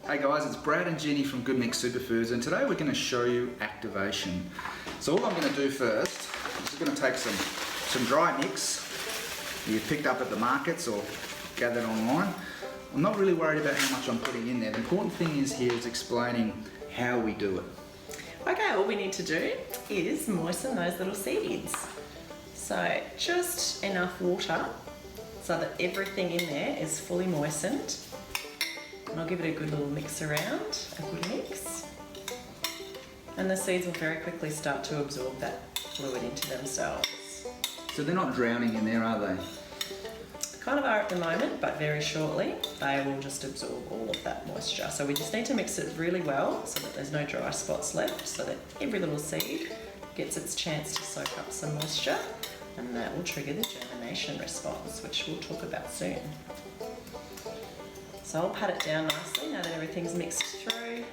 Hey guys, it's Brad and Ginny from Good Mix Superfoods, and today we're going to show you activation. So all I'm going to do first is going to take some dry mix you picked up at the markets or gathered online. I'm not really worried about how much I'm putting in there. The important thing is explaining how we do it. Okay, all we need to do is moisten those little seeds. So just enough water so that everything in there is fully moistened. And I'll give it a good little mix around, a good mix. And the seeds will very quickly start to absorb that fluid into themselves. So they're not drowning in there, are they? Kind of are at the moment, but very shortly they will just absorb all of that moisture. So we just need to mix it really well so that there's no dry spots left, so that every little seed gets its chance to soak up some moisture, and that will trigger the germination response, which we'll talk about soon. So I'll pat it down nicely now that everything's mixed through.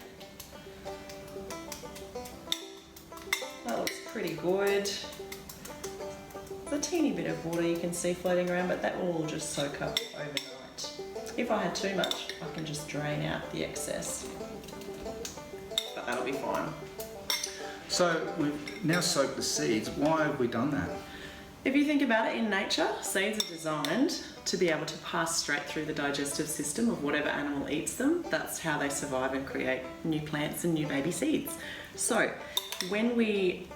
That looks pretty good. There's a teeny bit of water you can see floating around, but that will all just soak up overnight. If I had too much, I can just drain out the excess, but that'll be fine. So we've now soaked the seeds. Why have we done that? If you think about it, in nature, seeds are designed to be able to pass straight through the digestive system of whatever animal eats them. That's how they survive and create new plants and new baby seeds. So when we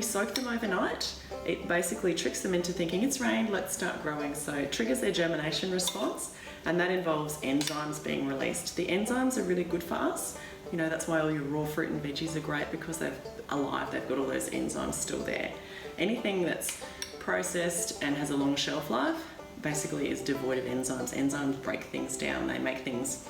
soak them overnight, it basically tricks them into thinking it's rained, let's start growing. So it triggers their germination response, and that involves enzymes being released. The enzymes are really good for us. You know, that's why all your raw fruit and veggies are great, because they're alive, they've got all those enzymes still there. Anything that's processed and has a long shelf life basically is devoid of enzymes. Enzymes break things down, they make things,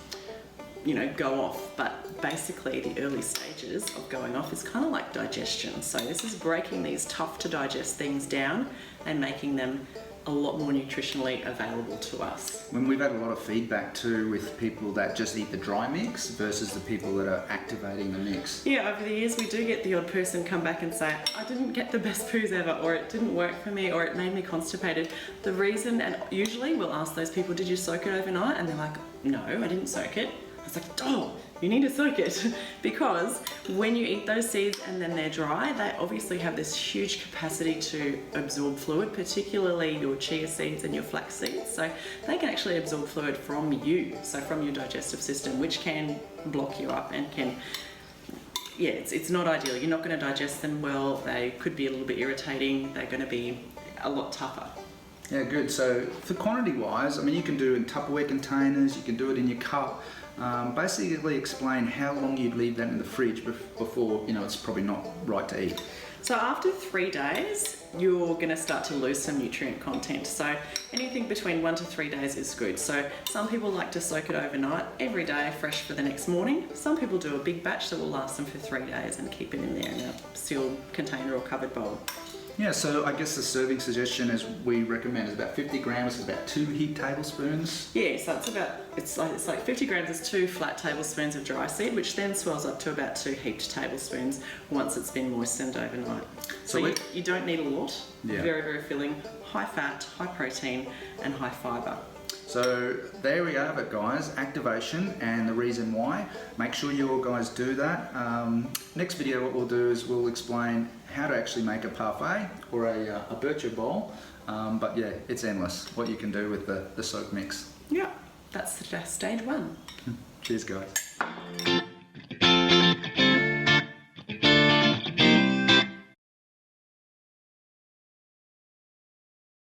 you know, go off. But basically the early stages of going off is kind of like digestion. So this is breaking these tough to digest things down and making them a lot more nutritionally available to us. When we've had a lot of feedback too with people that just eat the dry mix versus the people that are activating the mix. Yeah, over the years we do get the odd person come back and say, I didn't get the best poos ever, or it didn't work for me, or it made me constipated. The reason, and usually we'll ask those people, did you soak it overnight? And they're like, no, I didn't soak it. I was like, oh, you need to soak it. Because when you eat those seeds and then they're dry, they obviously have this huge capacity to absorb fluid, particularly your chia seeds and your flax seeds. So they can actually absorb fluid from you, so from your digestive system, which can block you up and can, yeah, it's not ideal. You're not going to digest them well. They could be a little bit irritating. They're going to be a lot tougher. Yeah, good. So for quantity wise, I mean, you can do it in Tupperware containers, you can do it in your cup. Basically explain how long you'd leave that in the fridge before, you know, it's probably not right to eat. So after 3 days, you're going to start to lose some nutrient content. So anything between 1 to 3 days is good. So some people like to soak it overnight, every day fresh for the next morning. Some people do a big batch that will last them for 3 days and keep it in there in a sealed container or covered bowl. Yeah, so I guess the serving suggestion as we recommend is about 50 grams, is about 2 heaped tablespoons. Yeah, so it's like 50 grams is 2 flat tablespoons of dry seed, which then swells up to about 2 heaped tablespoons once it's been moistened overnight. So you don't need a lot. Yeah. Very, very filling, high fat, high protein, and high fibre. So there we have it, guys, activation and the reason why. Make sure you all guys do that. Next video what we'll do is we'll explain how to actually make a parfait or a bircher bowl. But yeah, it's endless what you can do with the soak mix. Yeah, that's stage 1. Cheers, guys.